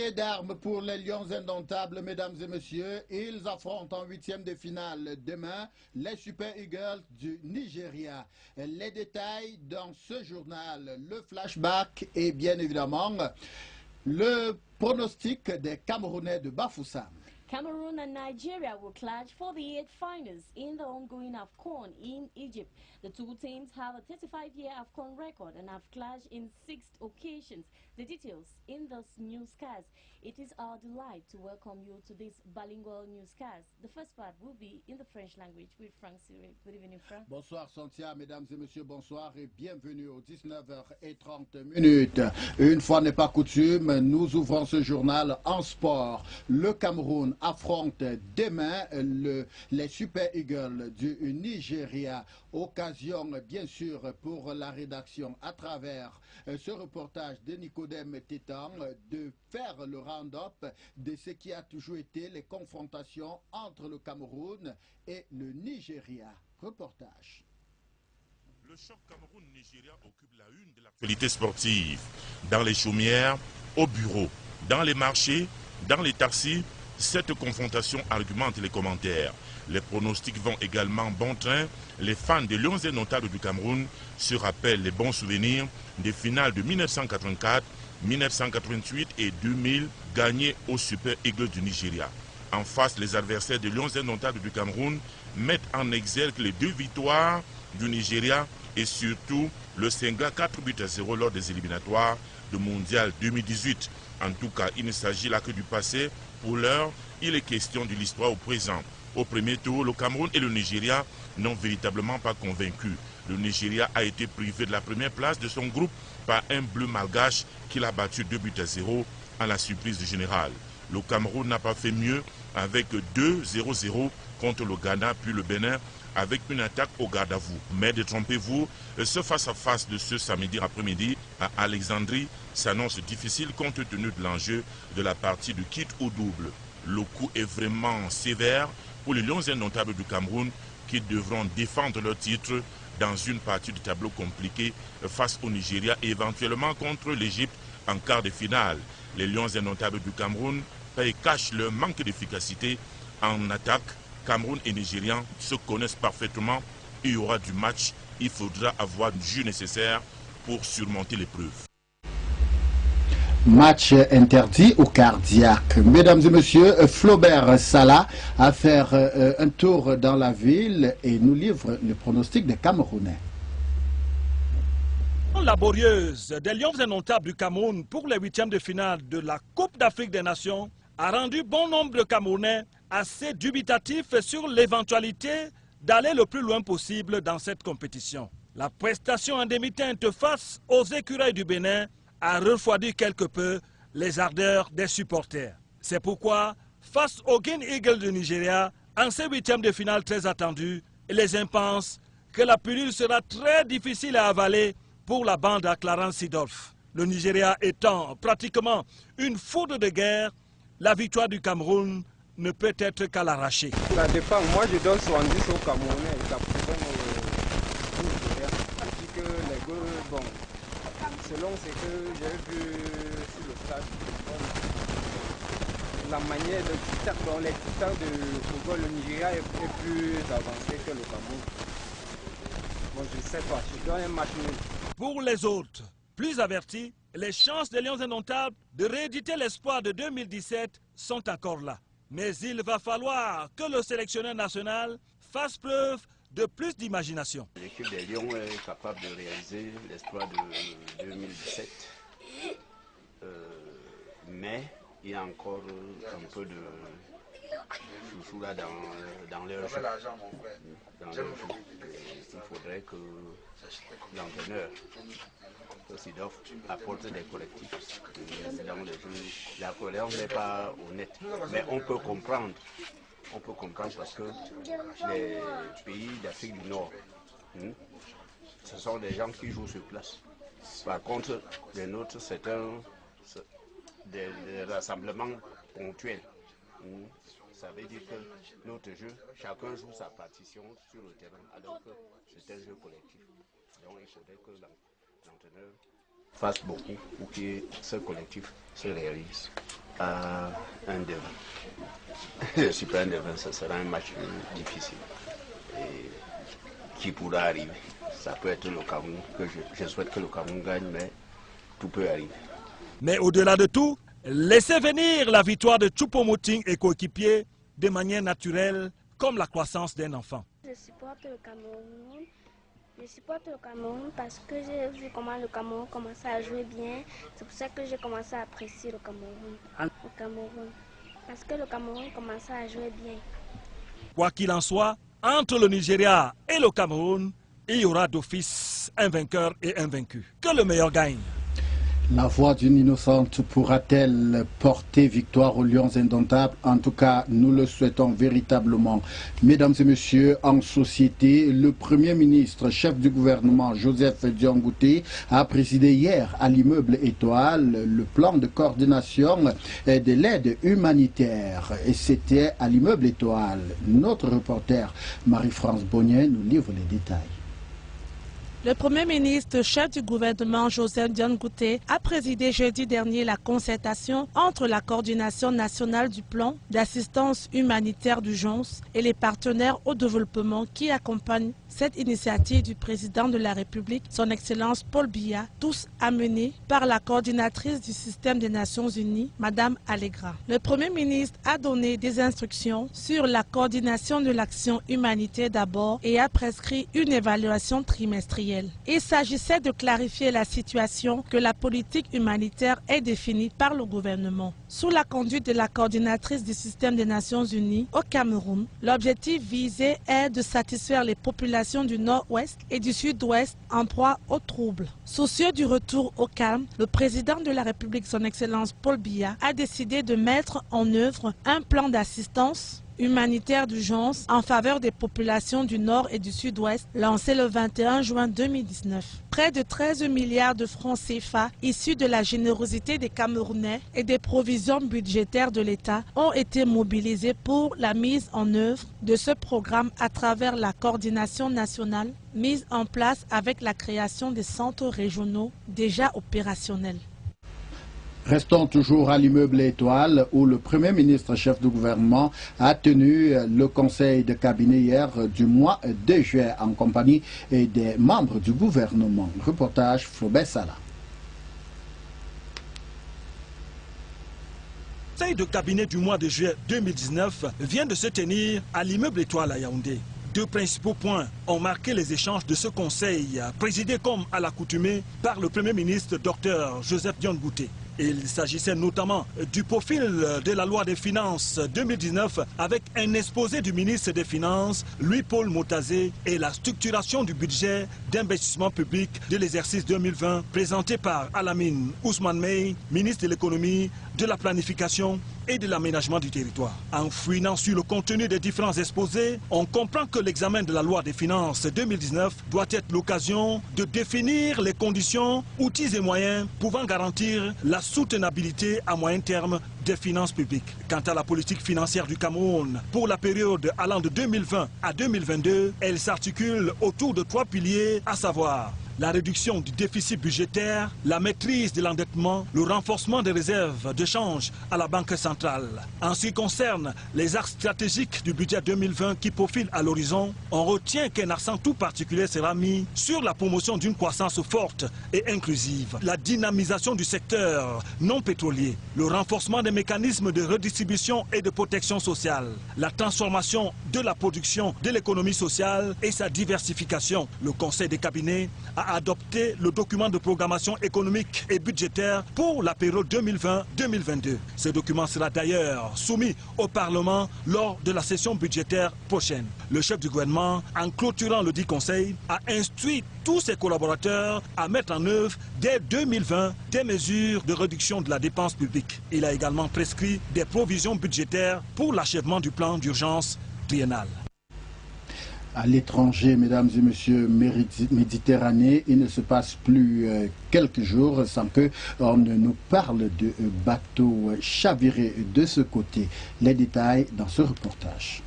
Médaillé d'armes pour les Lions indomptables, mesdames et messieurs. Ils affrontent en huitième de finale demain les Super Eagles du Nigeria. Les détails dans ce journal, le flashback et bien évidemment le pronostic des Camerounais de Bafoussam. Cameroon and Nigeria will clash for the 8 finals in the ongoing AFCON in Egypt. The two teams have a 35-year AFCON record and have clashed in 6 occasions. The details in this newscast. It is our delight to welcome you to this bilingual newscast. The first part will be in the French language with Franck Siré. Good evening, Franck. Bonsoir, Santia, mesdames et messieurs, bonsoir et bienvenue aux 19h30. Une fois n'est pas coutume, nous ouvrons ce journal en sport. Le Cameroun affronte demain les Super Eagles du Nigeria. Occasion, bien sûr, pour la rédaction, à travers ce reportage de Nicodème Tétan, de faire le round-up de ce qui a toujours été les confrontations entre le Cameroun et le Nigeria. Reportage. Le choc Cameroun-Nigeria occupe la une de l'actualité sportive. Dans les chaumières, au bureau, dans les marchés, dans les taxis, cette confrontation argumente les commentaires. Les pronostics vont également bon train. Les fans des Lions indomptables du Cameroun se rappellent les bons souvenirs des finales de 1984, 1988 et 2000 gagnées au Super Eagles du Nigeria. En face, les adversaires des Lions indomptables du Cameroun mettent en exergue les 2 victoires du Nigeria et surtout le Sénégal 4-0 lors des éliminatoires de Mondial 2018. En tout cas, il ne s'agit là que du passé. Pour l'heure, il est question de l'histoire au présent. Au premier tour, le Cameroun et le Nigeria n'ont véritablement pas convaincu. Le Nigeria a été privé de la première place de son groupe par un bleu malgache qu'il a battu 2-0 à la surprise du général. Le Cameroun n'a pas fait mieux avec 2-0-0 contre le Ghana puis le Bénin avec une attaque au garde à vous. Mais détrompez-vous, ce face-à-face de ce samedi après-midi à Alexandrie s'annonce difficile compte tenu de l'enjeu de la partie de kit ou double. Le coup est vraiment sévère pour les Lions indomptables du Cameroun qui devront défendre leur titre dans une partie du tableau compliqué face au Nigeria et éventuellement contre l'Égypte en quart de finale. Les Lions indomptables du Cameroun cachent leur manque d'efficacité en attaque. Cameroun et Nigérians se connaissent parfaitement. Il y aura du match. Il faudra avoir le jus nécessaire pour surmonter l'épreuve. Match interdit au cardiaque. Mesdames et messieurs, Flaubert Salah a fait un tour dans la ville et nous livre le pronostic des Camerounais. Laborieuse des Lions indomptables du Cameroun pour les 8e de finale de la Coupe d'Afrique des Nations a rendu bon nombre de Camerounais assez dubitatifs sur l'éventualité d'aller le plus loin possible dans cette compétition. La prestation en demi-teinte face aux écureuils du Bénin a refroidi quelque peu les ardeurs des supporters. C'est pourquoi, face au Green Eagle du Nigeria, en ces 8e de finale très attendus, les uns pensent que la pilule sera très difficile à avaler pour la bande à Clarence Seedorf. Le Nigeria étant pratiquement une foudre de guerre, la victoire du Cameroun ne peut être qu'à l'arracher. Ça dépend. Moi, je donne 70 au Camerounais et 80 au Nigeria. Je dis que les gars, bon, selon ce que j'ai vu sur le stade, la manière de tic-tac, dans les tic-tac de football, le Nigeria est plus avancé que le Cameroun. Bon, je ne sais pas. Je donne un match nul. Pour les autres, plus avertis, les chances des Lions indomptables de rééditer l'espoir de 2017 sont encore là. Mais il va falloir que le sélectionneur national fasse preuve de plus d'imagination. L'équipe des Lions est capable de réaliser l'espoir de 2017. Mais il y a encore un peu de chouchou là dans leur jeu. Il faudrait que l'entraîneur Seedorf apporte des correctifs dans le jeu. La colère n'est pas honnête, mais on peut comprendre. On peut comprendre parce que les pays d'Afrique du Nord, ce sont des gens qui jouent sur place. Par contre, les nôtres, c'est des rassemblements ponctuels. Ça veut dire que notre jeu, chacun joue sa partition sur le terrain, alors que c'est un jeu collectif. Donc il faudrait que l'entraîneur fasse beaucoup pour que ce collectif se réalise à un devin. Je ne suis pas un devin, ce sera un match difficile et qui pourra arriver. Ça peut être le Cameroun, que je souhaite que le Cameroun gagne, mais tout peut arriver. Mais au-delà de tout, laissez venir la victoire de Choupo-Moting et coéquipiers de manière naturelle, comme la croissance d'un enfant. Je supporte le Cameroun. Je supporte le Cameroun parce que j'ai vu comment le Cameroun commençait à jouer bien. C'est pour ça que j'ai commencé à apprécier le Cameroun. Parce que le Cameroun commençait à jouer bien. Quoi qu'il en soit, entre le Nigeria et le Cameroun, il y aura d'office un vainqueur et un vaincu. Que le meilleur gagne. La voix d'une innocente pourra-t-elle porter victoire aux Lions indomptables? En tout cas, nous le souhaitons véritablement. Mesdames et messieurs, en société, le Premier ministre, chef du gouvernement, Joseph Dion Ngouté, a présidé hier à l'immeuble Étoile le plan de coordination de l'aide humanitaire. Et c'était à l'immeuble Étoile. Notre reporter Marie-France Bonnet nous livre les détails. Le Premier ministre, chef du gouvernement Joseph Dion Ngouté, a présidé jeudi dernier la concertation entre la coordination nationale du plan d'assistance humanitaire d'urgence et les partenaires au développement qui accompagnent cette initiative du président de la République, son Excellence Paul Biya, tous amenés par la coordinatrice du système des Nations Unies, Madame Allegra. Le Premier ministre a donné des instructions sur la coordination de l'action humanitaire d'abord et a prescrit une évaluation trimestrielle. Il s'agissait de clarifier la situation que la politique humanitaire est définie par le gouvernement. Sous la conduite de la coordinatrice du système des Nations Unies au Cameroun, l'objectif visé est de satisfaire les populations du nord-ouest et du sud-ouest en proie aux troubles. Soucieux du retour au calme, le président de la République, son Excellence Paul Biya, a décidé de mettre en œuvre un plan d'assistance humanitaire d'urgence en faveur des populations du Nord et du Sud-Ouest, lancé le 21 juin 2019. Près de 13 milliards de francs CFA issus de la générosité des Camerounais et des provisions budgétaires de l'État ont été mobilisés pour la mise en œuvre de ce programme à travers la coordination nationale mise en place avec la création des centres régionaux déjà opérationnels. Restons toujours à l'immeuble Étoile où le Premier ministre, chef du gouvernement, a tenu le conseil de cabinet hier du mois de juillet en compagnie des membres du gouvernement. Reportage Flaubert Salah. Le conseil de cabinet du mois de juillet 2019 vient de se tenir à l'immeuble Étoile à Yaoundé. Deux principaux points ont marqué les échanges de ce conseil, présidé comme à l'accoutumée par le Premier ministre Dr Joseph Dion Ngouté. Il s'agissait notamment du profil de la loi des finances 2019 avec un exposé du ministre des Finances, Louis-Paul Motazé, et la structuration du budget d'investissement public de l'exercice 2020 présenté par Alamine Ousmane Mey, ministre de l'économie, de la planification et de l'aménagement du territoire. En fouinant sur le contenu des différents exposés, on comprend que l'examen de la loi des finances 2019 doit être l'occasion de définir les conditions, outils et moyens pouvant garantir la soutenabilité à moyen terme des finances publiques. Quant à la politique financière du Cameroun, pour la période allant de 2020 à 2022, elle s'articule autour de 3 piliers, à savoir la réduction du déficit budgétaire, la maîtrise de l'endettement, le renforcement des réserves de change à la Banque centrale. En ce qui concerne les axes stratégiques du budget 2020 qui profilent à l'horizon, on retient qu'un accent tout particulier sera mis sur la promotion d'une croissance forte et inclusive, la dynamisation du secteur non pétrolier, le renforcement des mécanismes de redistribution et de protection sociale, la transformation de la production de l'économie sociale et sa diversification. Le Conseil des cabinets a adopté le document de programmation économique et budgétaire pour la période 2020-2022. Ce document sera d'ailleurs soumis au Parlement lors de la session budgétaire prochaine. Le chef du gouvernement, en clôturant le dit conseil, a instruit tous ses collaborateurs à mettre en œuvre dès 2020 des mesures de réduction de la dépense publique. Il a également prescrit des provisions budgétaires pour l'achèvement du plan d'urgence triennal. À l'étranger, mesdames et messieurs, Méditerranée, il ne se passe plus quelques jours sans qu'on ne nous parle de bateaux chavirés de ce côté. Les détails dans ce reportage.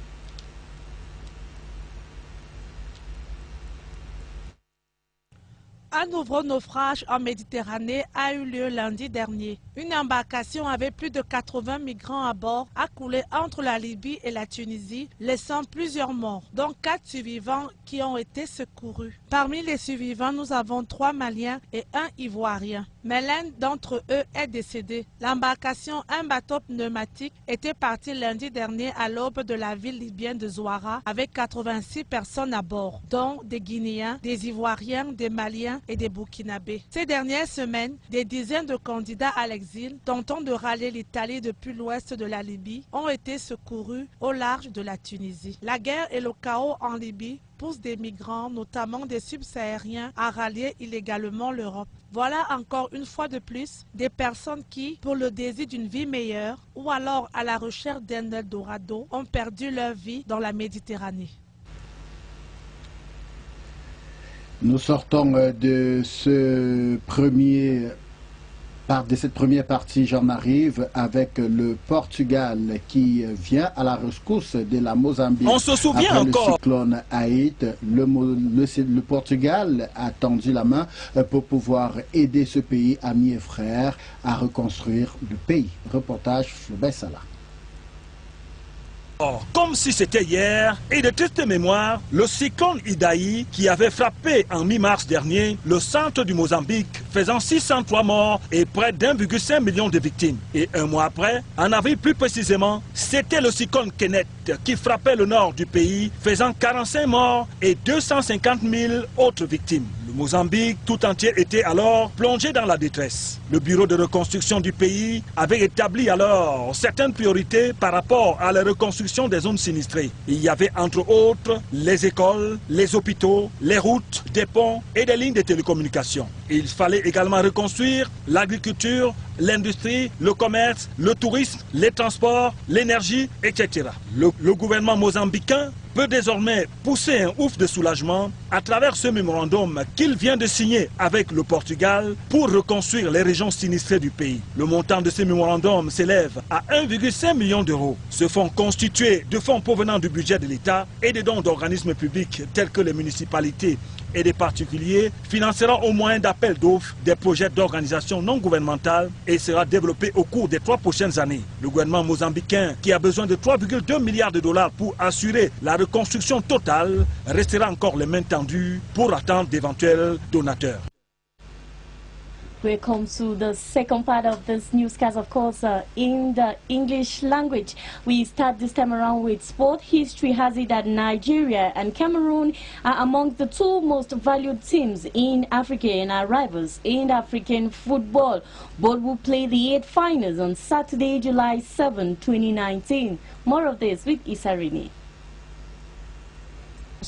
Un nouveau naufrage en Méditerranée a eu lieu lundi dernier. Une embarcation avec plus de 80 migrants à bord a coulé entre la Libye et la Tunisie, laissant plusieurs morts, dont 4 survivants qui ont été secourus. Parmi les survivants, nous avons 3 Maliens et 1 Ivoirien. Mais l'un d'entre eux est décédé. L'embarcation, un bateau pneumatique, était partie lundi dernier à l'aube de la ville libyenne de Zouara avec 86 personnes à bord, dont des Guinéens, des Ivoiriens, des Maliens et des Burkinabés. Ces dernières semaines, des dizaines de candidats à l'exil, tentant de rallier l'Italie depuis l'ouest de la Libye, ont été secourus au large de la Tunisie. La guerre et le chaos en Libye poussent des migrants, notamment des subsahariens, à rallier illégalement l'Europe. Voilà encore une fois de plus des personnes qui, pour le désir d'une vie meilleure ou alors à la recherche d'un Eldorado, ont perdu leur vie dans la Méditerranée. Nous sortons de cette première partie, j'en arrive avec le Portugal qui vient à la rescousse de la Mozambique. On se souvient après encore. Le cyclone Haït, le Portugal a tendu la main pour pouvoir aider ce pays ami et frère à reconstruire le pays. Reportage Flaubert Salah. Comme si c'était hier, et de triste mémoire, le cyclone Idaï qui avait frappé en mi-mars dernier le centre du Mozambique, faisant 603 morts et près d'1,5 million de victimes. Et un mois après, en avril plus précisément, c'était le cyclone Kenneth qui frappait le nord du pays, faisant 45 morts et 250 000 autres victimes. Le Mozambique tout entier était alors plongé dans la détresse. Le bureau de reconstruction du pays avait établi alors certaines priorités par rapport à la reconstruction des zones sinistrées. Il y avait entre autres les écoles, les hôpitaux, les routes, des ponts et des lignes de télécommunications. Il fallait également reconstruire l'agriculture, l'industrie, le commerce, le tourisme, les transports, l'énergie, etc. Le gouvernement mozambicain peut désormais pousser un ouf de soulagement à travers ce mémorandum qu'il vient de signer avec le Portugal pour reconstruire les régions sinistrées du pays. Le montant de ce mémorandum s'élève à 1,5 million d'euros. Ce fonds constitué de fonds provenant du budget de l'État et des dons d'organismes publics tels que les municipalités et des particuliers financera au moyen d'appels d'offres des projets d'organisations non gouvernementales et sera développé au cours des 3 prochaines années. Le gouvernement mozambicain, qui a besoin de 3,2 milliards de dollars pour assurer la reconstruction totale, restera encore les mains tendues pour attendre d'éventuels donateurs. We come to the second part of this newscast, of course, in the English language. We start this time around with sport. History has it that Nigeria and Cameroon are among the 2 most valued teams in Africa and are rivals in African football. Both will play the 8 finals on Saturday, July 7, 2019. More of this with Isarini.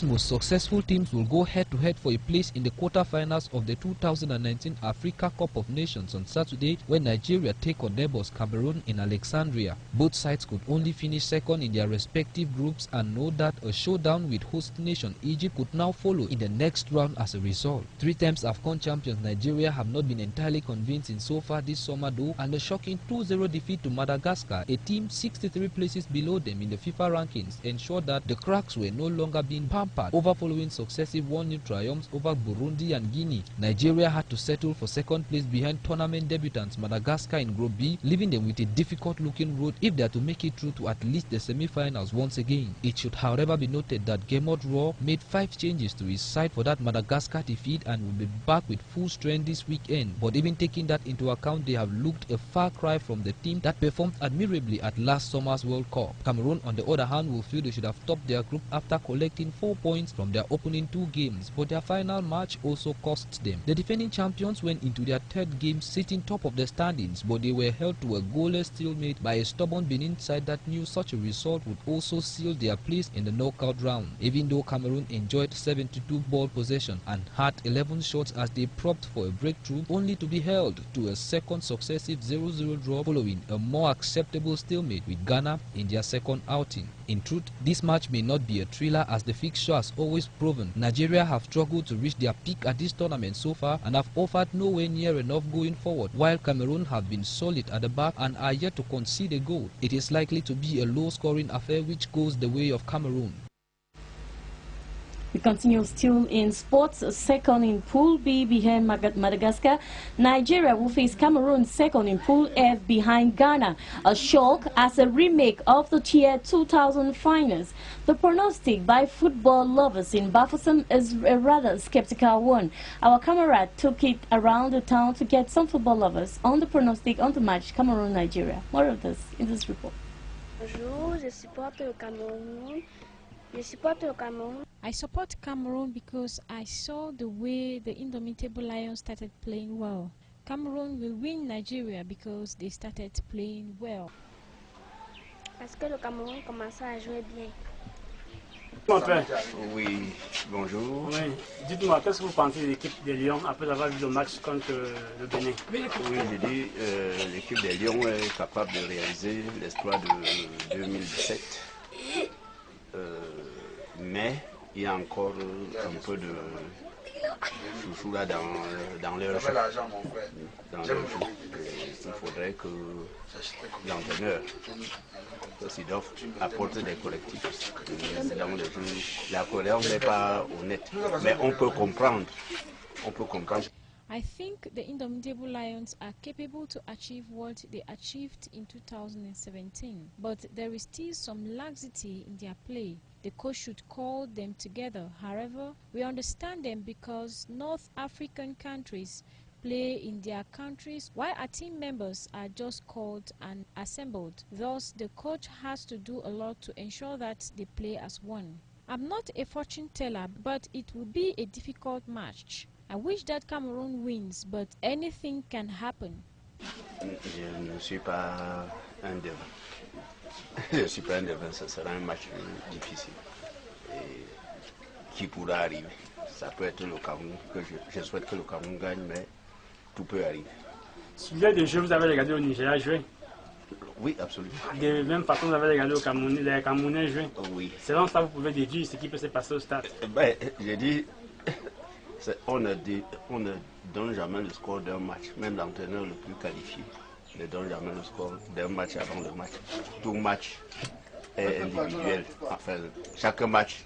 Most successful teams will go head-to-head for a place in the quarter-finals of the 2019 Africa Cup of Nations on Saturday, when Nigeria take on neighbors Cameroon in Alexandria. Both sides could only finish second in their respective groups and know that a showdown with host nation Egypt could now follow in the next round as a result. 3 times AFCON champions Nigeria have not been entirely convincing so far this summer though, and the shocking 2-0 defeat to Madagascar, a team 63 places below them in the FIFA rankings, ensured that the cracks were no longer being pampered over following successive 1-0 triumphs over Burundi and Guinea. Nigeria had to settle for second place behind tournament debutants Madagascar in Group B, leaving them with a difficult-looking road if they are to make it through to at least the semi-finals once again. It should however be noted that Gemot Raw made 5 changes to his side for that Madagascar defeat and will be back with full strength this weekend. But even taking that into account, they have looked a far cry from the team that performed admirably at last summer's World Cup. Cameroon, on the other hand, will feel they should have topped their group after collecting 4 points from their opening 2 games, but their final match also cost them. The defending champions went into their 3rd game sitting top of the standings, but they were held to a goalless stalemate by a stubborn Benin side that knew such a result would also seal their place in the knockout round. Even though Cameroon enjoyed 72 ball possession and had 11 shots as they propped for a breakthrough, only to be held to a second successive 0-0 draw following a more acceptable stalemate with Ghana in their second outing. In truth, this match may not be a thriller, as the fixture has always proven Nigeria have struggled to reach their peak at this tournament so far and have offered nowhere near enough going forward, while Cameroon have been solid at the back and are yet to concede a goal. It is likely to be a low-scoring affair which goes the way of Cameroon. We continue still in sports. Second in Pool B behind Madagascar. Nigeria will face Cameroon second in Pool F behind Ghana. A shock as a remake of the Tier 2000 finals. The prognostic by football lovers in Bafoussam is a rather skeptical one. Our camera took it around the town to get some football lovers on the prognostic on the match Cameroon-Nigeria. More of this in this report. Bonjour, je supporte le Cameroun. I support Cameroon because I saw the way the Indomitable Lions started playing well. Cameroon will win Nigeria because they started playing well. Parce que le Cameroun commençait à jouer bien. Oui, bonjour. Oui. Dites-moi, qu'est-ce que vous pensez de l'équipe des Lions après avoir vu le match contre le Bénin? Oui, je dis l'équipe des Lions est capable de réaliser l'exploit de 2017. Mais il y a encore un peu de chouchou là dans leur jeu. Il faudrait que l'entraîneur Sidorf apporte des correctifs. Dans le jeu, la cohérence n'est pas honnête, mais on peut comprendre. I think the Indomitable Lions are capable to achieve what they achieved in 2017, but there is still some laxity in their play. The coach should call them together. However, we understand them because North African countries play in their countries while our team members are just called and assembled. Thus, the coach has to do a lot to ensure that they play as one. I'm not a fortune teller, but it will be a difficult match. I wish that Cameroon wins, but anything can happen. Je ne suis pas un devin. Je suis pas un devin, ce sera un match difficile et qui pourra arriver. Ça peut être le Cameroun, que je souhaite que le Cameroun gagne, mais tout peut arriver. Sujet de jeu, vous avez regardé au Nigeria jouer? Oui, absolument. De la même façon, vous avez regardé au Cameroun, les Camerounais jouer? Oui. Selon ça, vous pouvez déduire ce qui peut se passer au stade? Ben, j'ai dit, on ne donne jamais le score d'un match, même l'entraîneur le plus qualifié ne donne jamais le score d'un match avant le match. Tout match est individuel. Enfin, chaque match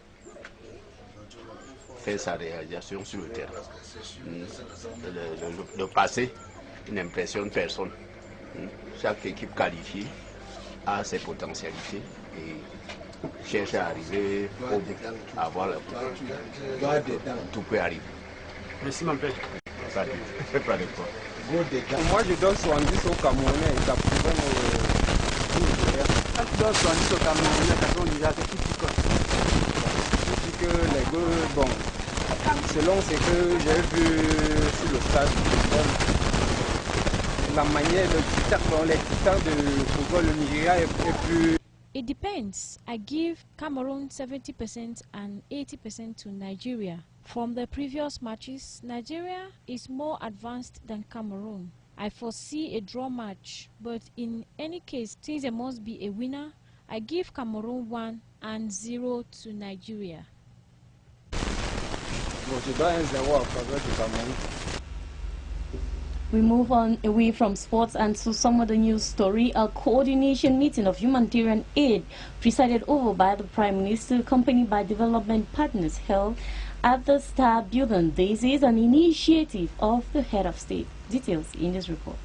fait sa réalisation sur le terrain. Le passé n'impressionne personne. Chaque équipe qualifiée a ses potentialités et cherche à arriver au bout, à avoir le coup. Tout peut arriver. Merci mon père. Pas de quoi. Moi je donne 70 au Camerounais et 80 au Nigeria. Quand tu donnes 70 au Camerounais, 80 au Nigeria, c'est qui compte? Je dis que les gars, bon, selon ce que j'ai vu sur le stade, la manière, les titans de football, le Nigeria est plus... It depends. I give Cameroon 70% and 80% to Nigeria. From the previous matches, Nigeria is more advanced than Cameroon. I foresee a draw match, but in any case, since there must be a winner, I give Cameroon 1 and 0 to Nigeria. We move on away from sports and to some of the news story. A coordination meeting of humanitarian aid presided over by the Prime Minister, accompanied by development partners, held at the Star Building. This is an initiative of the head of state. Details in this report.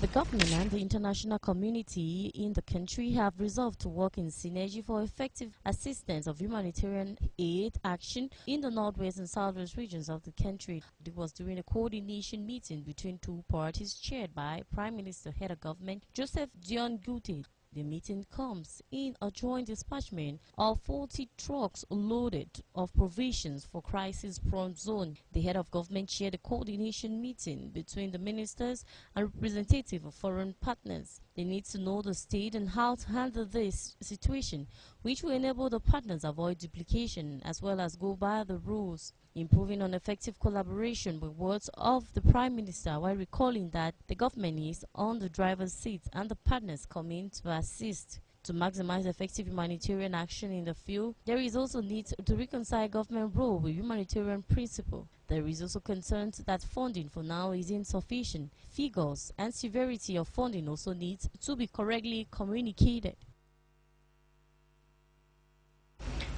The government and the international community in the country have resolved to work in synergy for effective assistance of humanitarian aid action in the northwest and southwest regions of the country. It was during a coordination meeting between two parties chaired by Prime Minister, head of government, Joseph Dion Gute. The meeting comes in a joint dispatchment of 40 trucks loaded of provisions for crisis-prone zone. The head of government chaired a coordination meeting between the ministers and representatives of foreign partners. They need to know the state and how to handle this situation, which will enable the partners avoid duplication as well as go by the rules. Improving on effective collaboration with words of the Prime Minister while recalling that the government is on the driver's seat and the partners come in to assist. To maximize effective humanitarian action in the field, there is also need to reconcile government role with humanitarian principle. There is also concern that funding for now is insufficient. Figures and severity of funding also needs to be correctly communicated.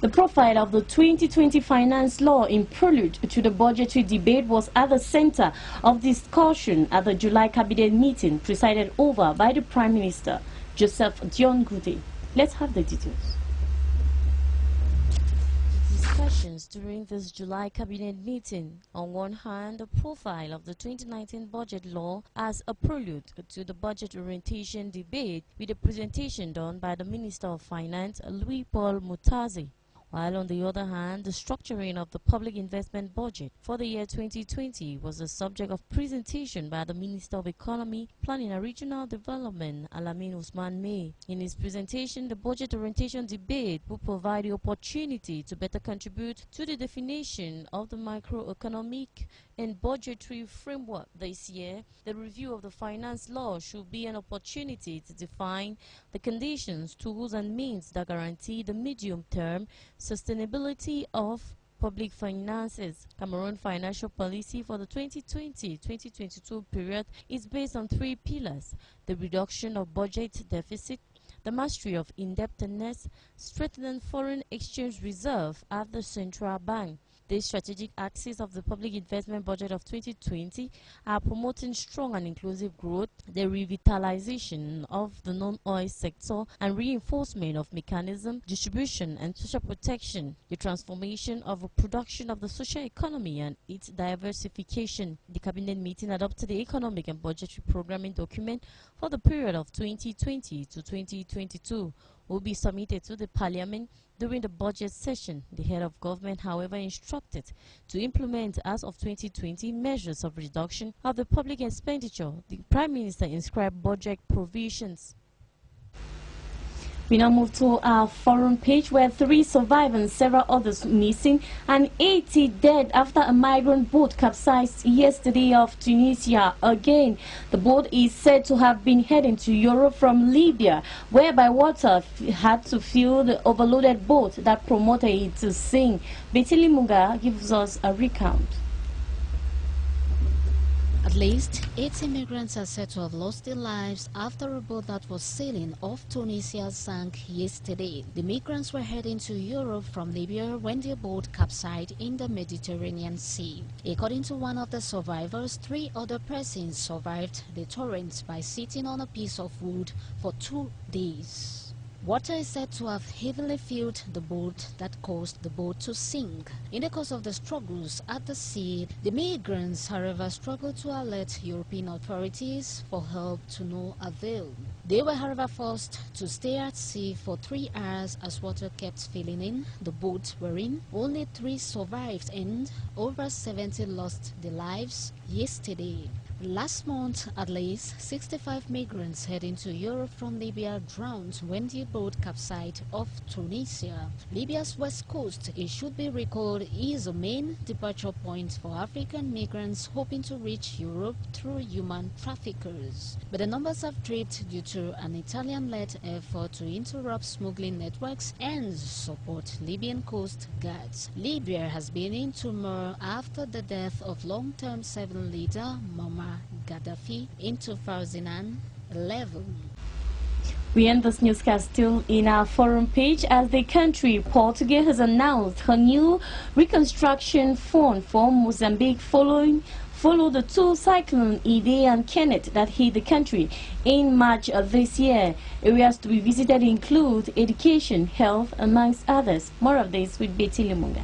The profile of the 2020 finance law in prelude to the budgetary debate was at the center of discussion at the July cabinet meeting presided over by the Prime Minister, Joseph Dion Ngute. Let's have the details. Discussions during this July cabinet meeting. On one hand, the profile of the 2019 budget law as a prelude to the budget orientation debate with a presentation done by the Minister of Finance, Louis Paul Mutazi. While on the other hand, the structuring of the public investment budget for the year 2020 was the subject of presentation by the Minister of Economy, Planning and Regional Development, Alamin Usman May. In his presentation, the budget orientation debate will provide the opportunity to better contribute to the definition of the macroeconomic and budgetary framework this year. The review of the finance law should be an opportunity to define the conditions, tools and means that guarantee the medium-term sustainability of public finances. Cameroon financial policy for the 2020-2022 period is based on 3 pillars: the reduction of budget deficit, the mastery of indebtedness, strengthening foreign exchange reserve at the central bank. The strategic axis of the public investment budget of 2020 are promoting strong and inclusive growth, the revitalization of the non-oil sector and reinforcement of mechanism, distribution and social protection, the transformation of a production of the social economy and its diversification. The cabinet meeting adopted the economic and budgetary programming document for the period of 2020 to 2022. Will be submitted to the Parliament during the budget session. The head of government, however, instructed to implement as of 2020 measures of reduction of the public expenditure. The Prime Minister inscribed budget provisions. We now move to our forum page, where 3 survive and several others missing and 80 dead after a migrant boat capsized yesterday off Tunisia. Again, the boat is said to have been heading to Europe from Libya, whereby water had to fill the overloaded boat that promoted it to sink. Betty Limunga gives us a recount. At least 8 immigrants are said to have lost their lives after a boat that was sailing off Tunisia sank yesterday. The migrants were heading to Europe from Libya when their boat capsized in the Mediterranean Sea. According to one of the survivors, 3 other persons survived the torrent by sitting on a piece of wood for 2 days. Water is said to have heavily filled the boat that caused the boat to sink. In the course of the struggles at the sea, the migrants, however, struggled to alert European authorities for help to no avail. They were, however, forced to stay at sea for 3 hours as water kept filling in the boat wherein only 3 survived and over 70 lost their lives yesterday. Last month, at least 65 migrants heading to Europe from Libya drowned when the boat capsized off Tunisia. Libya's west coast, it should be recalled, is a main departure point for African migrants hoping to reach Europe through human traffickers. But the numbers have dropped due to an Italian-led effort to interrupt smuggling networks and support Libyan coast guards. Libya has been in turmoil after the death of long-term 7 leader Muammar Gaddafi in 2011. We end this newscast still in our forum page as the country, Portugal, has announced her new reconstruction fund for Mozambique follow the 2 cyclones Idai and Kenneth that hit the country in March of this year. Areas to be visited include education, health, amongst others. More of this with Betty Limunga.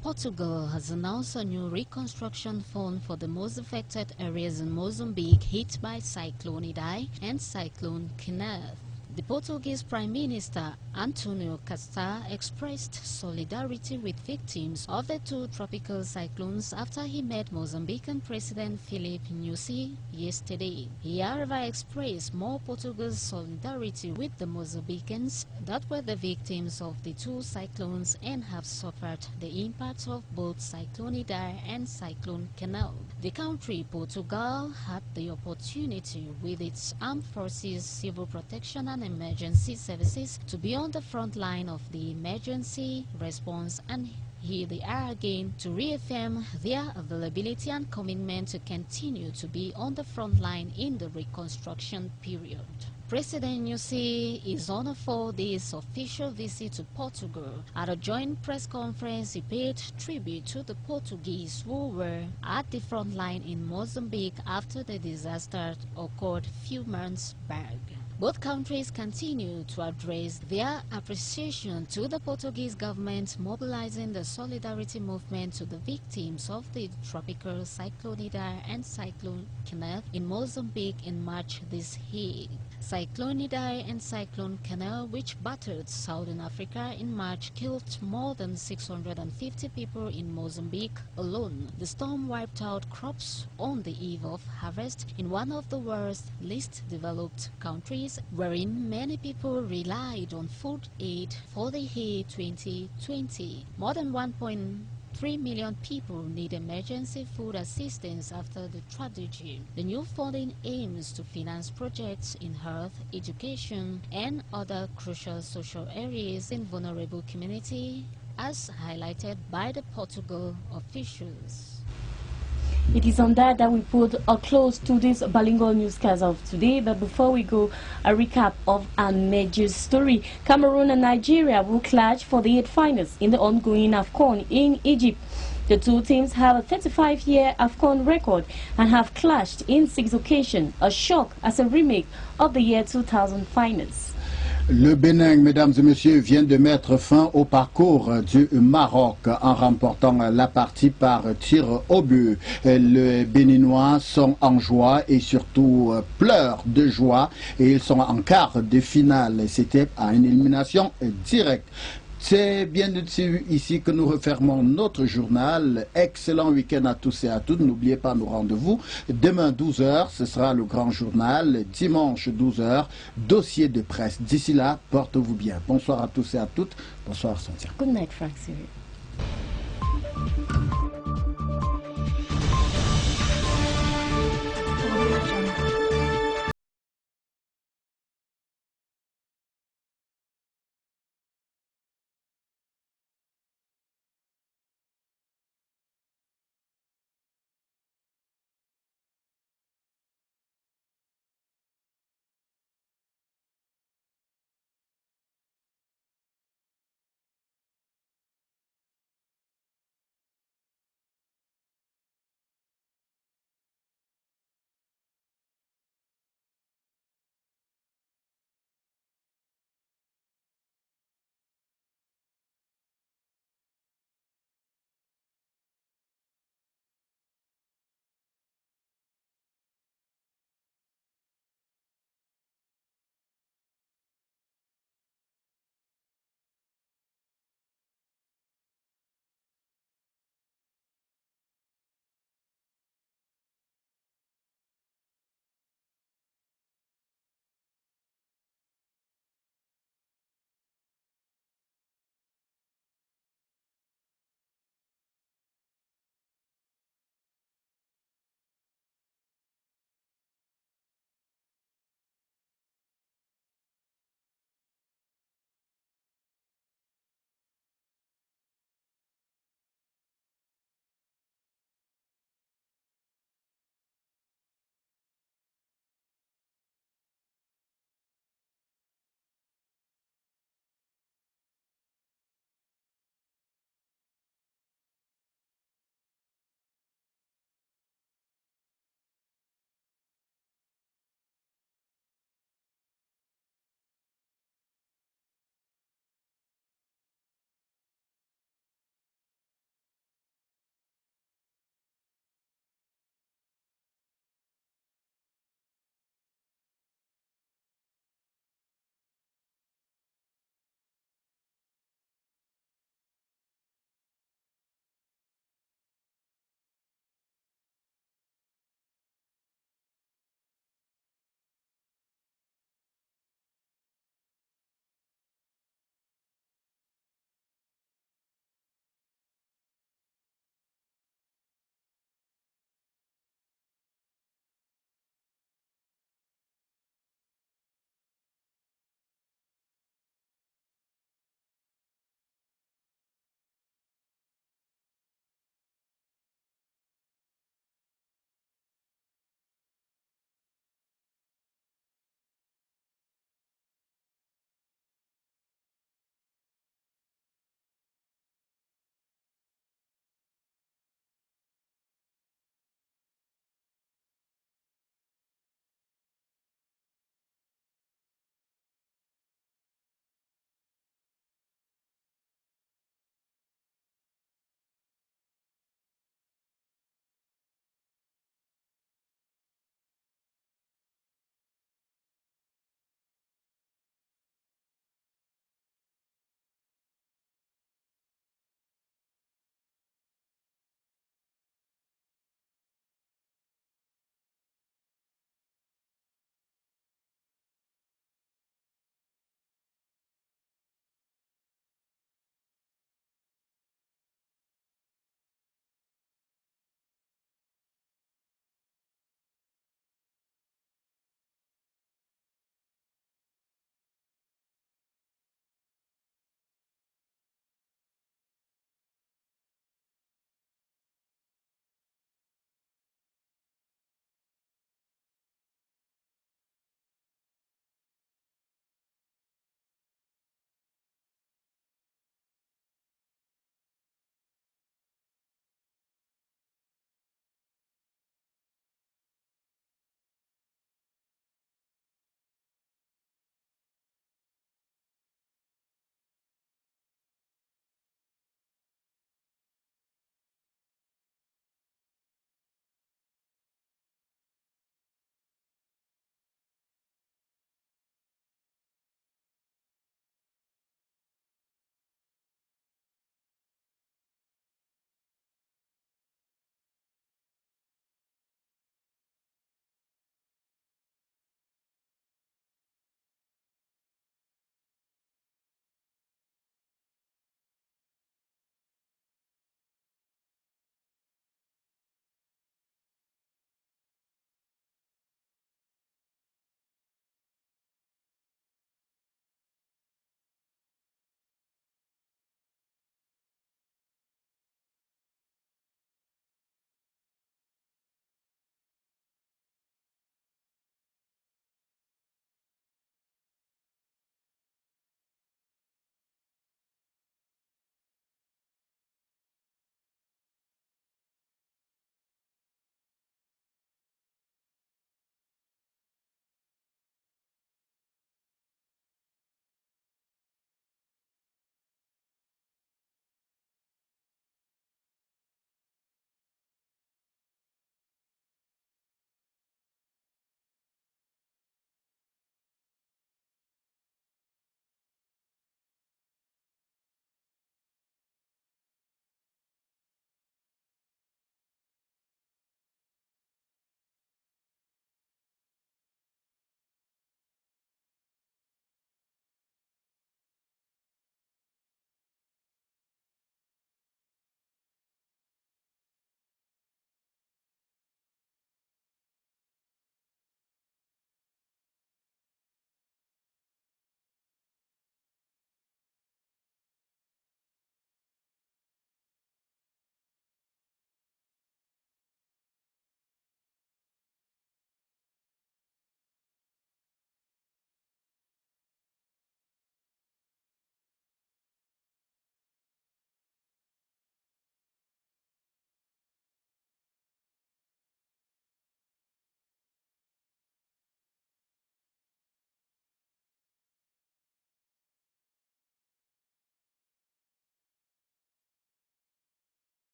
Portugal has announced a new reconstruction fund for the most affected areas in Mozambique hit by Cyclone Idai and Cyclone Kenneth. The Portuguese Prime Minister Antonio Costa expressed solidarity with victims of the 2 tropical cyclones after he met Mozambican President Filipe Nyusi yesterday. He, however, expressed more Portugal's solidarity with the Mozambicans that were the victims of the 2 cyclones and have suffered the impact of both Cyclone Idai and Cyclone Kenneth. The country, Portugal, had the opportunity with its armed forces, civil protection and emergency services to be on the front line of the emergency response, and here they are again to reaffirm their availability and commitment to continue to be on the front line in the reconstruction period. President Nyusi is on a 4-day official visit to Portugal. At a joint press conference, he paid tribute to the Portuguese who were at the front line in Mozambique after the disaster occurred few months back. Both countries continue to address their appreciation to the Portuguese government, mobilizing the solidarity movement to the victims of the tropical Cyclone Idai and Cyclone Kenneth in Mozambique in March this year. Cyclone Idai and Cyclone Kenneth, which battered southern Africa in March, killed more than 650 people in Mozambique alone. The storm wiped out crops on the eve of harvest in one of the world's least developed countries, wherein many people relied on food aid for the year 2020. More than 1.3 million people need emergency food assistance after the tragedy. The new funding aims to finance projects in health, education, and other crucial social areas in vulnerable communities, as highlighted by the Portugal officials. It is on that we put a close to this bilingual newscast of today. But before we go, a recap of our major story. Cameroon and Nigeria will clash for the 8 finals in the ongoing AFCON in Egypt. The two teams have a 35-year AFCON record and have clashed in 6 occasions, a shock as a remake of the year 2000 finals. Le Bénin, mesdames et messieurs, vient de mettre fin au parcours du Maroc en remportant la partie par tir au but. Les Béninois sont en joie et surtout pleurent de joie et ils sont en quart de finale. C'était à une élimination directe. C'est bien ici que nous refermons notre journal. Excellent week-end à tous et à toutes. N'oubliez pas nos rendez-vous. Demain 12h, ce sera le grand journal. Dimanche 12h, dossier de presse. D'ici là, portez-vous bien. Bonsoir à tous et à toutes. Bonsoir, Cynthia. Good night, Frank.